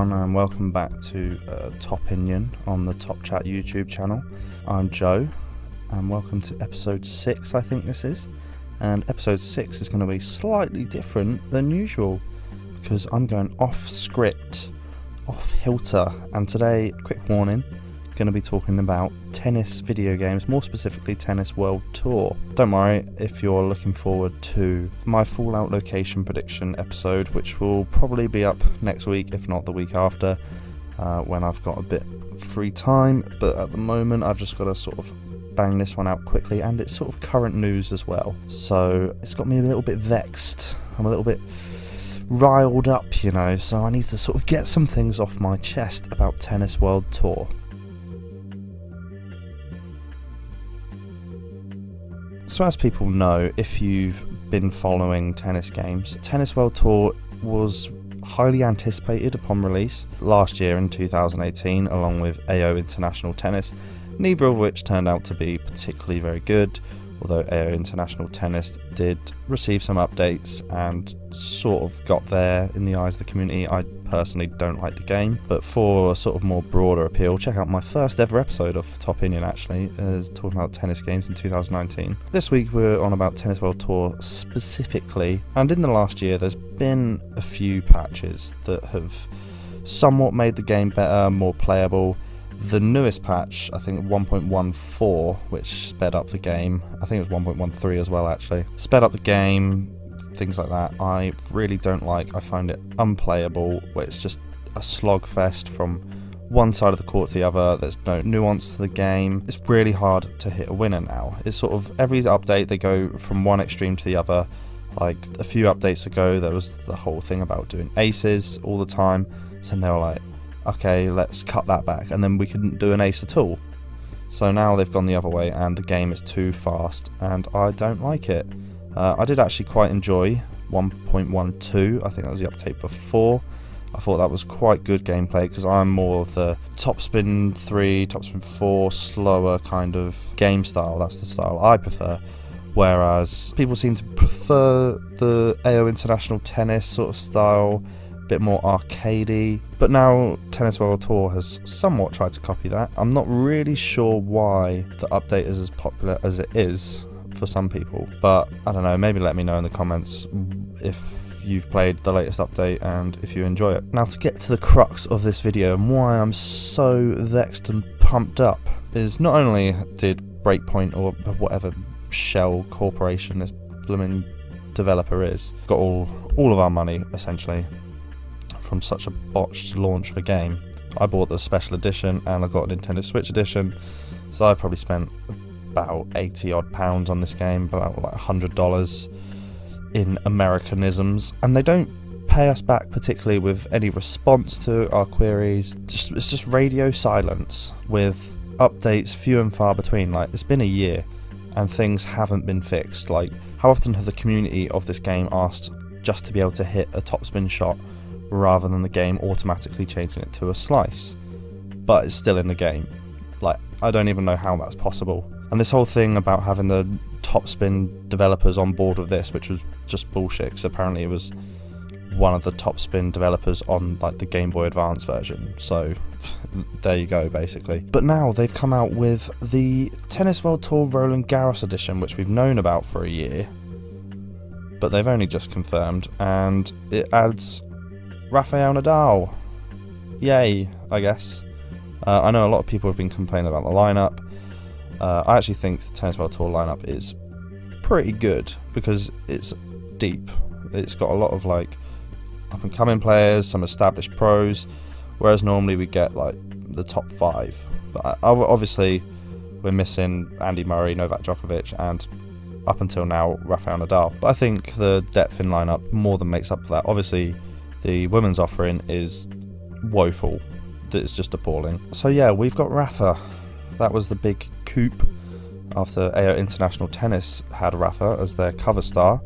everyone, and welcome back to TOPinion on the Top Chat YouTube channel. I'm Joe, and welcome to episode 6, I think this is. And episode 6 is going to be slightly different than usual, because I'm going off script, off hilter, and today, quick warning, going to be talking about tennis video games, more specifically Tennis World Tour. Don't worry if you're looking forward to my Fallout location prediction episode, which will probably be up next week, if not the week after, when I've got a bit free time. But at the moment I've just got to sort of bang this one out quickly, and it's sort of current news as well, so it's got me a little bit vexed. I'm a little bit riled up, you know, so I need to sort of get some things off my chest about Tennis World Tour. So as people know, if you've been following tennis games, Tennis World Tour was highly anticipated upon release last year in 2018, along with AO International Tennis, neither of which turned out to be particularly very good, although AO International Tennis did receive some updates and sort of got there in the eyes of the community. I personally don't like the game, but for a sort of more broader appeal, check out my first ever episode of TOPinion, actually, is talking about tennis games in 2019. This week we're on about Tennis World Tour specifically, and in the last year there's been a few patches that have somewhat made the game better, more playable. The newest patch, I think 1.14, which sped up the game. I think it was 1.13 as well, actually. Sped up the game, things like that. I really don't like. I find it unplayable, where it's just a slogfest from one side of the court to the other. There's no nuance to the game. It's really hard to hit a winner now. It's sort of every update they go from one extreme to the other. Like a few updates ago, there was the whole thing about doing aces all the time. So then they were like, okay, let's cut that back, and then we couldn't do an ace at all. So now they've gone the other way, and the game is too fast, and I don't like it. I did actually quite enjoy 1.12, I think that was the update before. I thought that was quite good gameplay, because I'm more of the topspin 3, topspin 4, slower kind of game style. That's the style I prefer. Whereas people seem to prefer the AO International Tennis sort of style, bit more arcadey, but now Tennis World Tour has somewhat tried to copy that. I'm not really sure why the update is as popular as it is for some people, but I don't know, maybe let me know in the comments if you've played the latest update and if you enjoy it. Now, to get to the crux of this video and why I'm so vexed and pumped up is not only did Breakpoint, or whatever shell corporation this blooming developer is, got all of our money essentially from such a botched launch of a game. I bought the special edition and I got a Nintendo Switch edition, so I probably spent about 80 odd pounds on this game, about like $100 in Americanisms, and they don't pay us back particularly with any response to our queries. It's just radio silence with updates few and far between. Like, it's been a year and things haven't been fixed. Like, how often have the community of this game asked just to be able to hit a topspin shot rather than the game automatically changing it to a slice? But it's still in the game. Like, I don't even know how that's possible. And this whole thing about having the topspin developers on board with this, which was just bullshit, because apparently it was one of the topspin developers on like the Game Boy Advance version, so there you go basically. But now they've come out with the Tennis World Tour Roland Garros Edition, which we've known about for a year, but they've only just confirmed, and it adds Rafael Nadal. Yay, I guess. I know a lot of people have been complaining about the lineup. I actually think the Tennis World Tour lineup is pretty good because it's deep. It's got a lot of like up and coming players, some established pros, whereas normally we get like the top 5. But obviously we're missing Andy Murray, Novak Djokovic, and up until now Rafael Nadal. But I think the depth in lineup more than makes up for that. Obviously the women's offering is woeful. It's just appalling. So yeah, we've got Rafa. That was the big coup after AO International Tennis had Rafa as their cover star,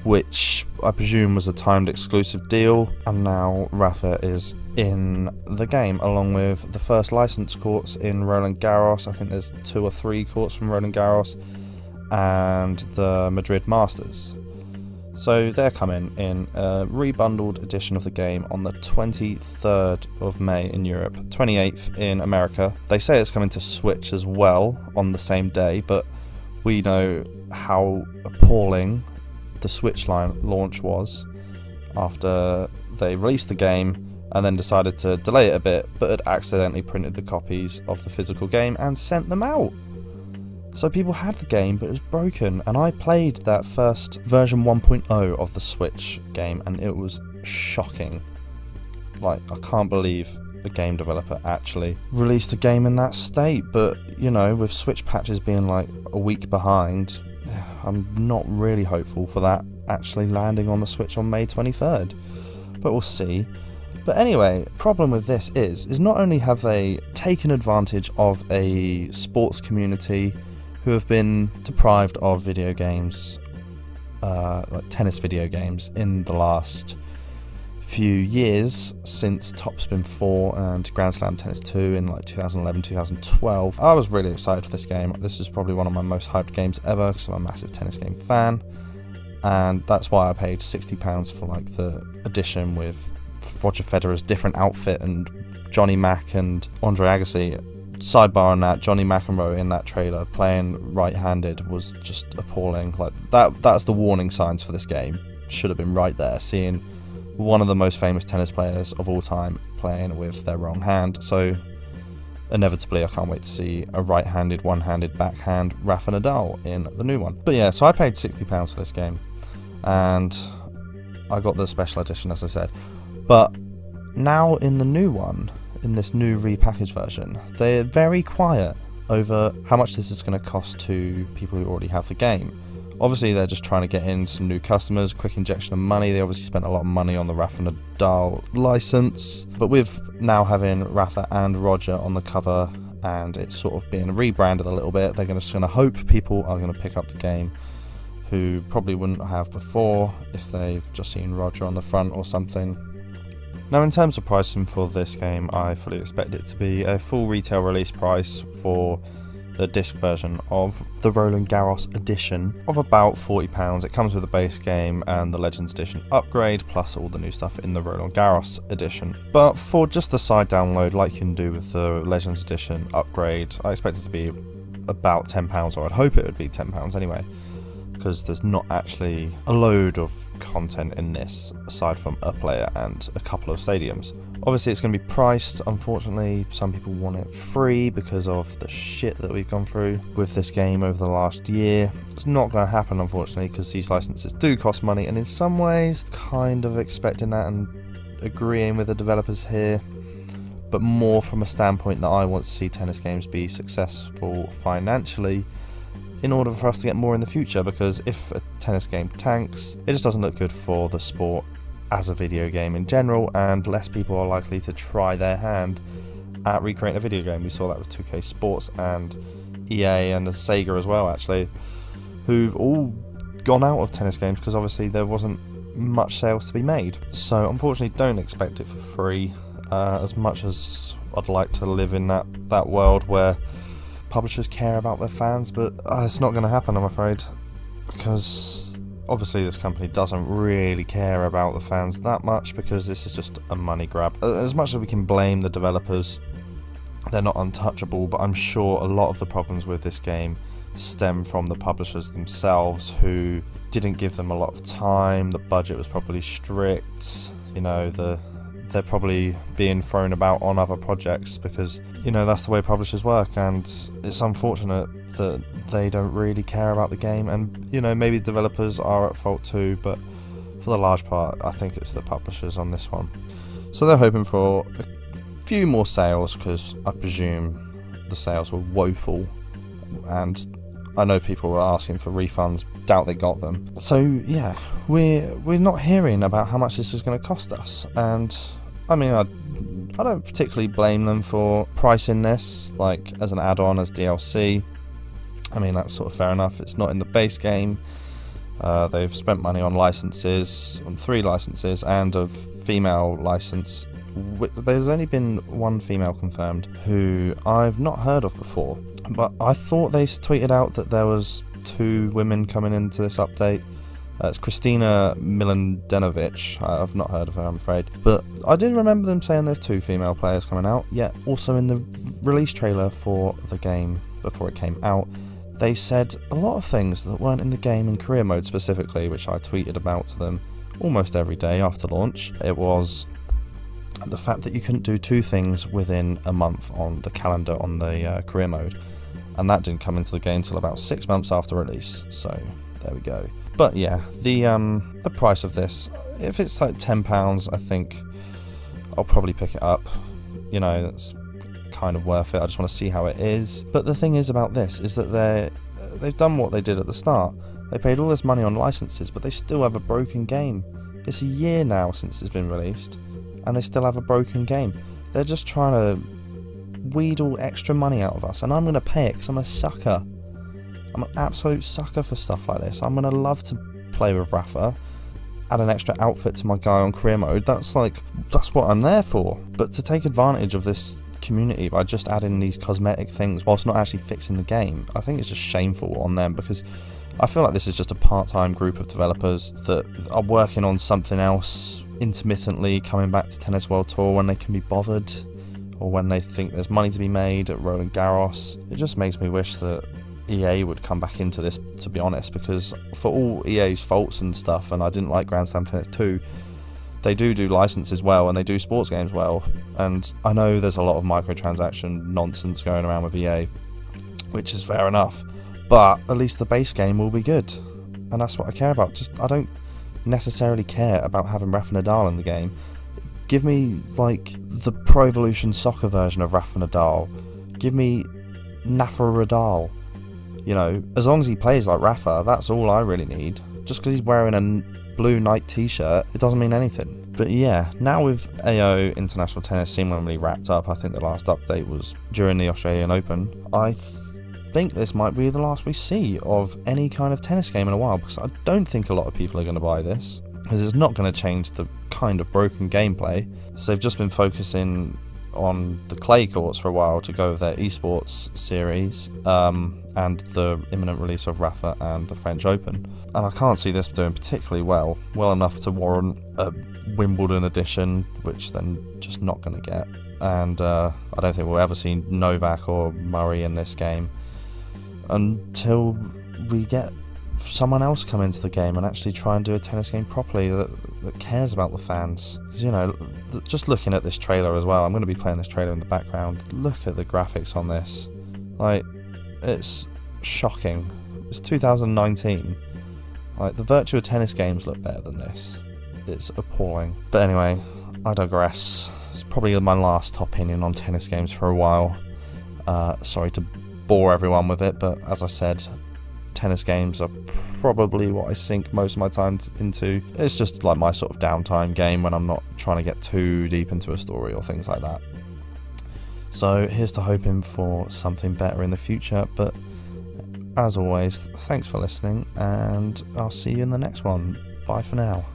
which I presume was a timed exclusive deal, and now Rafa is in the game along with the first licensed courts in Roland Garros. I think there's 2 or 3 courts from Roland Garros, and the Madrid Masters. So they're coming in a rebundled edition of the game on the 23rd of May in Europe, 28th in America. They say it's coming to Switch as well on the same day, but we know how appalling the Switch launch was after they released the game and then decided to delay it a bit, but had accidentally printed the copies of the physical game and sent them out. So people had the game, but it was broken, and I played that first version 1.0 of the Switch game, and it was shocking. Like, I can't believe the game developer actually released a game in that state, but, you know, with Switch patches being like a week behind, I'm not really hopeful for that actually landing on the Switch on May 23rd, but we'll see. But anyway, problem with this is not only have they taken advantage of a sports community who have been deprived of video games, like tennis video games, in the last few years since Topspin 4 and Grand Slam Tennis 2 in like 2011, 2012. I was really excited for this game. This is probably one of my most hyped games ever because I'm a massive tennis game fan, and that's why I paid £60 for like the edition with Roger Federer's different outfit and Johnny Mac and Andre Agassi. Sidebar on that, Johnny McEnroe in that trailer playing right-handed was just appalling. Like that's the warning signs for this game. Should have been right there, seeing one of the most famous tennis players of all time playing with their wrong hand. So inevitably I can't wait to see a right-handed, one-handed backhand Rafa Nadal in the new one. But yeah, so I paid £60 for this game, and I got the special edition, as I said. But now in the new one, in this new repackaged version, they're very quiet over how much this is going to cost to people who already have the game. Obviously they're just trying to get in some new customers, quick injection of money. They obviously spent a lot of money on the Rafa Nadal license, but with now having Rafa and Roger on the cover and it's sort of being rebranded a little bit, they're just going to hope people are going to pick up the game who probably wouldn't have before if they've just seen Roger on the front or something. Now, in terms of pricing for this game, I fully expect it to be a full retail release price for the disc version of the Roland Garros Edition of about £40. It comes with the base game and the Legends Edition upgrade, plus all the new stuff in the Roland Garros Edition. But for just the side download, like you can do with the Legends Edition upgrade, I expect it to be about £10, or I'd hope it would be £10 anyway, because there's not actually a load of content in this aside from a player and a couple of stadiums. Obviously it's going to be priced, unfortunately. Some people want it free because of the shit that we've gone through with this game over the last year. It's not going to happen, unfortunately, because these licenses do cost money, and in some ways kind of expecting that and agreeing with the developers here, but more from a standpoint that I want to see tennis games be successful financially in order for us to get more in the future, because if a tennis game tanks, it just doesn't look good for the sport as a video game in general, and less people are likely to try their hand at recreating a video game. We saw that with 2K Sports and EA and Sega as well, actually, who've all gone out of tennis games because obviously there wasn't much sales to be made. So unfortunately don't expect it for free, as much as I'd like to live in that world where publishers care about their fans, but it's not going to happen, I'm afraid, because obviously this company doesn't really care about the fans that much, because this is just a money grab. As much as we can blame the developers, they're not untouchable, but I'm sure a lot of the problems with this game stem from the publishers themselves, who didn't give them a lot of time. The budget was probably strict, you know, they're probably being thrown about on other projects because, you know, that's the way publishers work, and it's unfortunate that they don't really care about the game. And, you know, maybe developers are at fault too, but for the large part I think it's the publishers on this one. So they're hoping for a few more sales, because I presume the sales were woeful, and I know people were asking for refunds, doubt they got them. So yeah, we're not hearing about how much this is going to cost us, and I mean, I don't particularly blame them for pricing this like as an add-on, as DLC. I mean, that's sort of fair enough. It's not in the base game. They've spent money on licenses, on 3 licenses, and a female license. There's only been one female confirmed, who I've not heard of before, but I thought they tweeted out that there was 2 women coming into this update, It's Kristina Miladinovic. I've not heard of her, I'm afraid. But I did remember them saying there's 2 female players coming out. Yet, also in the release trailer for the game, before it came out, they said a lot of things that weren't in the game in career mode specifically, which I tweeted about to them almost every day after launch. It was the fact that you couldn't do 2 things within a month on the calendar on the career mode. And that didn't come into the game till about 6 months after release. So, there we go. But yeah, the price of this, if it's like £10, I think I'll probably pick it up. You know, it's kind of worth it. I just want to see how it is. But the thing is about this is that they've done what they did at the start. They paid all this money on licenses, but they still have a broken game. It's a year now since it's been released, and they still have a broken game. They're just trying to wheedle extra money out of us, and I'm going to pay it because I'm a sucker. I'm an absolute sucker for stuff like this. I'm going to love to play with Rafa, add an extra outfit to my guy on career mode. That's what I'm there for. But to take advantage of this community by just adding these cosmetic things whilst not actually fixing the game, I think it's just shameful on them, because I feel like this is just a part-time group of developers that are working on something else intermittently, coming back to Tennis World Tour when they can be bothered, or when they think there's money to be made at Roland Garros. It just makes me wish that EA would come back into this, to be honest, because for all EA's faults and stuff, and I didn't like Grand Slam Tennis 2, they do licenses well, and they do sports games well, and I know there's a lot of microtransaction nonsense going around with EA, which is fair enough, but at least the base game will be good, and that's what I care about. I don't necessarily care about having Rafa Nadal in the game. Give me, like, the Pro Evolution Soccer version of Rafa Nadal. Give me Nafa Radal. You know, as long as he plays like Rafa, that's all I really need. Just because he's wearing a blue Nike t-shirt, it doesn't mean anything. But yeah, now with AO International Tennis seemingly wrapped up, I think the last update was during the Australian Open, I think this might be the last we see of any kind of tennis game in a while, because I don't think a lot of people are going to buy this, because it's not going to change the kind of broken gameplay. So they've just been focusing on the clay courts for a while to go with their esports series, and the imminent release of Rafa and the French Open. And I can't see this doing particularly well enough to warrant a Wimbledon edition, which then just not going to get. And I don't think we'll ever see Novak or Murray in this game until we get someone else come into the game and actually try and do a tennis game properly that cares about the fans. Because, you know, just looking at this trailer as well, I'm going to be playing this trailer in the background. Look at the graphics on this. Like, it's shocking. It's 2019. Like, the Virtua Tennis games look better than this. It's appalling. But anyway, I digress. It's probably my last TOPinion on tennis games for a while. Sorry to bore everyone with it, but as I said, tennis games are probably what I sink most of my time into. It's just like my sort of downtime game when I'm not trying to get too deep into a story or things like that. So here's to hoping for something better in the future, but as always, thanks for listening, and I'll see you in the next one. Bye for now.